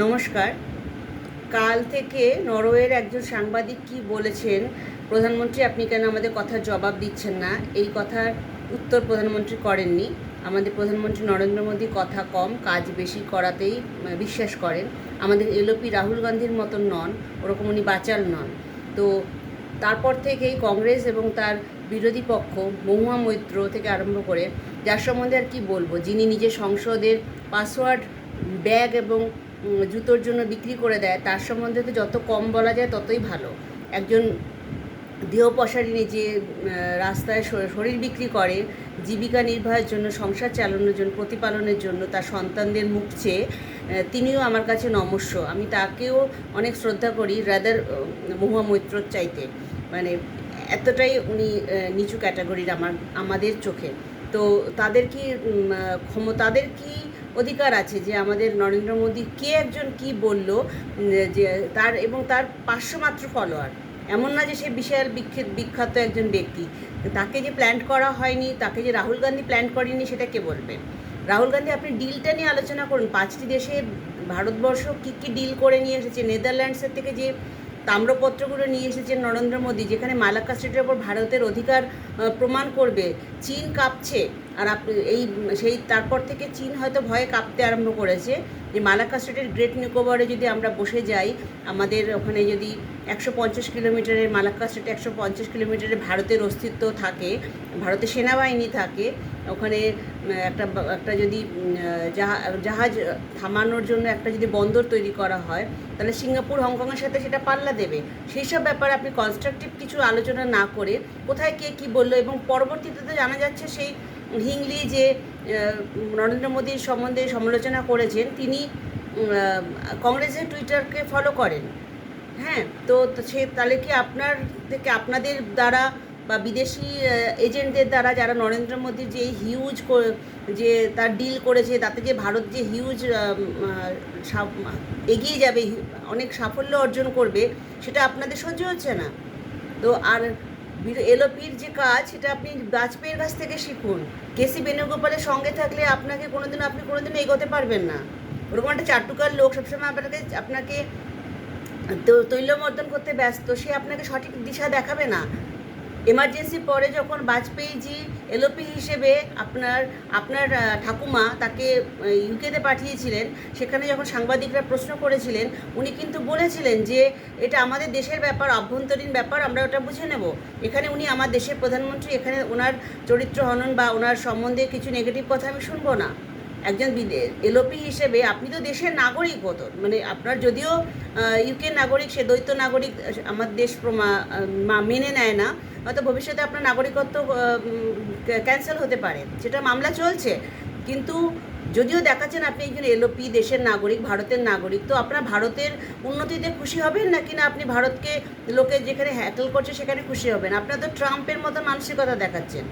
নমস্কার। কাল থেকে নরওয়ের একজন সাংবাদিক কি বলেছেন, প্রধানমন্ত্রী আপনি কেন আমাদের কথার জবাব দিচ্ছেন না, এই কথার উত্তর প্রধানমন্ত্রী করেননি। আমাদের প্রধানমন্ত্রী নরেন্দ্র মোদী কথা কম কাজ বেশি করাতেই বিশ্বাস করেন। আমাদের এলওপি রাহুল গান্ধীর মতন নন, ওরকম উনি বাচাল নন। তো তারপর থেকেই কংগ্রেস এবং তার বিরোধী পক্ষ মহুয়া মৈত্র থেকে আরম্ভ করে, যার সম্বন্ধে আর কি বলবো, যিনি নিজের সংসদের পাসওয়ার্ড ব্যাগ এবং জুতোর জন্য বিক্রি করে দেয়, তার সম্বন্ধে তো যত কম বলা যায় ততই ভালো। একজন দেহপসারিণী যে রাস্তায় শরীর বিক্রি করে জীবিকা নির্বাহের জন্য, সংসার চালানোর জন্য, প্রতিপালনের জন্য, তার সন্তানদের মুখ চেয়ে, তিনিও আমার কাছে নমস্য। আমি তাকেও অনেক শ্রদ্ধা করি, রাদার মহুয়া মৈত্রর চাইতে। মানে এতটাই উনি নিচু ক্যাটাগরির আমাদের চোখে। তো তাদের কি অধিকার আছে যে আমাদের নরেন্দ্র মোদী কে একজন কি বলল, যে তার 500 মাত্র ফলোয়ার, এমন না যে সে বিশাল বিখ্যাত একজন ব্যক্তি। তাকে যে প্ল্যান করা হয়নি, তাকে যে রাহুল গান্ধী প্ল্যান করেনি, সেটা কে বলবে? রাহুল গান্ধী, আপনি ডিলটা নিয়ে আলোচনা করুন। 5টি দেশে ভারতবর্ষ কী কী ডিল করে নিয়ে এসেছে। নেদারল্যান্ডসের থেকে যে তাম্রপত্রগুলো নিয়ে এসেছেন নরেন্দ্র মোদী, যেখানে মালাক্কা স্ট্রিটের ওপর ভারতের অধিকার প্রমাণ করবে। চীন কাঁপছে, আর তারপর থেকে চীন হয়তো ভয়ে কাঁপতে আরম্ভ করেছে যে মালাক্কা স্ট্রিটের গ্রেট নিকোবরে যদি আমরা বসে যাই, আমাদের ওখানে যদি 150 কিলোমিটারের মালাক্কা স্ট্রিটে 150 কিলোমিটারে ভারতের অস্তিত্ব থাকে, ভারতের সেনাবাহিনী থাকে, ওখানে একটা যদি জাহাজ থামানোর জন্য একটা যদি বন্দর তৈরি করা হয়, তাহলে সিঙ্গাপুর হংকংয়ের সাথে সেটা পাল্লা দেবে। সেই সব ব্যাপারে আপনি কনস্ট্রাকটিভ কিছু আলোচনা না করে কোথায় কে কী বললো, এবং পরবর্তীতে তো জানা যাচ্ছে সেই হিংলি যে নরেন্দ্র মোদীর সম্বন্ধে সমালোচনা করেছেন, তিনি কংগ্রেসের টুইটারকে ফলো করেন। হ্যাঁ, তো সে তাহলে কি আপনাদের দ্বারা বা বিদেশি এজেন্টদের দ্বারা, যারা নরেন্দ্র মোদীর যে হিউজ যে তার ডিল করেছে, তাতে যে ভারত যে হিউজ এগিয়ে যাবে, অনেক সাফল্য অর্জন করবে, সেটা আপনাদের সহ্য হচ্ছে না? তো আর এলওপির যে কাজ, সেটা আপনি বাজপেয়ীর কাছ থেকে শিখুন। কেসি বেণুগোপালের সঙ্গে থাকলে আপনি কোনোদিনও এগোতে পারবেন না। ওরকম একটা চাটুকার লোক সবসময় আপনাকে তৈলমর্দন করতে ব্যস্ত, সে আপনাকে সঠিক দিশা দেখাবে না। এমার্জেন্সি পরে যখন বাজপেয়ীজি এলওপি হিসেবে আপনার ঠাকুমা তাকে ইউকেতে পাঠিয়েছিলেন, সেখানে যখন সাংবাদিকরা প্রশ্ন করেছিলেন, উনি কিন্তু বলেছিলেন যে এটা আমাদের দেশের ব্যাপার, আভ্যন্তরীণ ব্যাপার, আমরা ওটা বুঝে নেব। এখানে উনি আমার দেশের প্রধানমন্ত্রী, এখানে ওনার চরিত্র হনন বা ওনার সম্বন্ধে কিছু নেগেটিভ কথা আমি শুনবো না। একজন এলওপি হিসেবে আপনি তো দেশের নাগরিক হতো, মানে আপনার যদিও ইউকে নাগরিক, সে দ্বৈত নাগরিক আমার দেশ মেনে নেয় না, হয়তো ভবিষ্যতে আপনার নাগরিকত্ব ক্যান্সেল হতে পারে, সেটা মামলা চলছে। কিন্তু যদিও দেখাচ্ছেন আপনি একজন এলওপি, দেশের নাগরিক, ভারতের নাগরিক, তো আপনার ভারতের উন্নতিতে খুশি হবেন না কিনা আপনি ভারতকে লোকে যেখানে হ্যাকল করছে সেখানে খুশি হবেন? আপনার তো ট্রাম্পের মতো মানসিকতা দেখাচ্ছেন।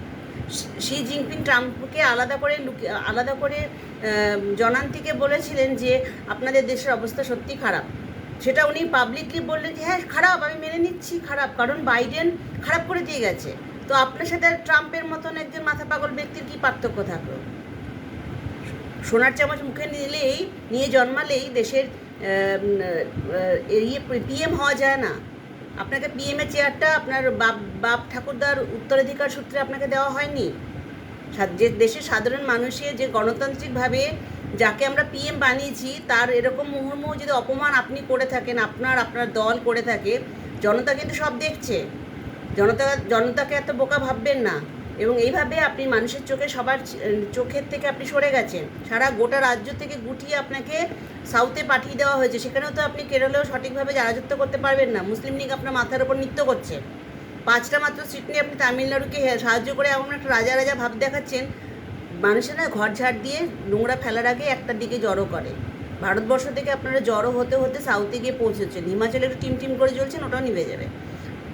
শি জিনপিং ট্রাম্পকে আলাদা করে জনান্তিকে বলেছিলেন যে আপনাদের দেশের অবস্থা সত্যি খারাপ। সেটা উনি পাবলিকলি বললেন যে হ্যাঁ খারাপ, আমি মেনে নিচ্ছি খারাপ, কারণ বাইডেন খারাপ করে দিয়ে গেছে। তো আপনার সাথে ট্রাম্পের মতন একজন মাথা পাগল ব্যক্তির কী পার্থক্য থাকলো? সোনার চামচ মুখে নিয়ে জন্মালেই দেশের পিএম হওয়া যায় না। আপনাকে পিএমের চেয়ারটা আপনার বাপ ঠাকুরদার উত্তরাধিকার সূত্রে আপনাকে দেওয়া হয়নি। যে দেশের সাধারণ মানুষের যে গণতান্ত্রিকভাবে যাকে আমরা পিএম বানিয়েছি, তার এরকম মুহুর্মুহু যদি অপমান আপনি করে থাকেন, আপনার দল করে থাকে, জনতা কিন্তু সব দেখছে। জনতাকে এত বোকা ভাববেন না। এবং এইভাবে আপনি মানুষের সবার চোখের থেকে আপনি সরে গেছেন। সারা গোটা রাজ্য থেকে গুটিয়ে আপনাকে সাউথে পাঠিয়ে দেওয়া হয়েছে, সেখানেও তো আপনি কেরলেও সঠিকভাবে রাজত্ব করতে পারবেন না। মুসলিম লীগ আপনার মাথার ওপর নৃত্য করছে। 5টা মাত্র সিট নিয়ে আপনি তামিলনাড়ুকে সাহায্য করে এমন একটা রাজা ভাব দেখাচ্ছেন। মানুষেরা ঘর ঝাড় দিয়ে নোংরা ফেলার আগে একটার দিকে জড়ো করে। ভারতবর্ষ থেকে আপনারা জড়ো হতে হতে সাউথে গিয়ে পৌঁছেছেন। হিমাচলে একটু টিম করে চলছেন, ওটাও নিভে যাবে।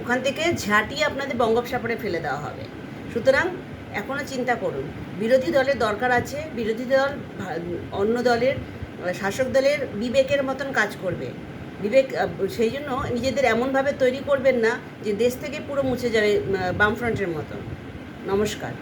ওখান থেকে ঝাঁটিয়ে আপনাদের বঙ্গোপসাগরে ফেলে দেওয়া হবে। সুতরাং এখনও চিন্তা করুন। বিরোধী দলের দরকার আছে, বিরোধী দল অন্য দলের, শাসক দলের বিবেকের মতন কাজ করবে। সেই জন্য নিজেদের এমনভাবে তৈরি করবেন না যে দেশ থেকে পুরো মুছে যাবে বামফ্রন্টের মতন। নমস্কার।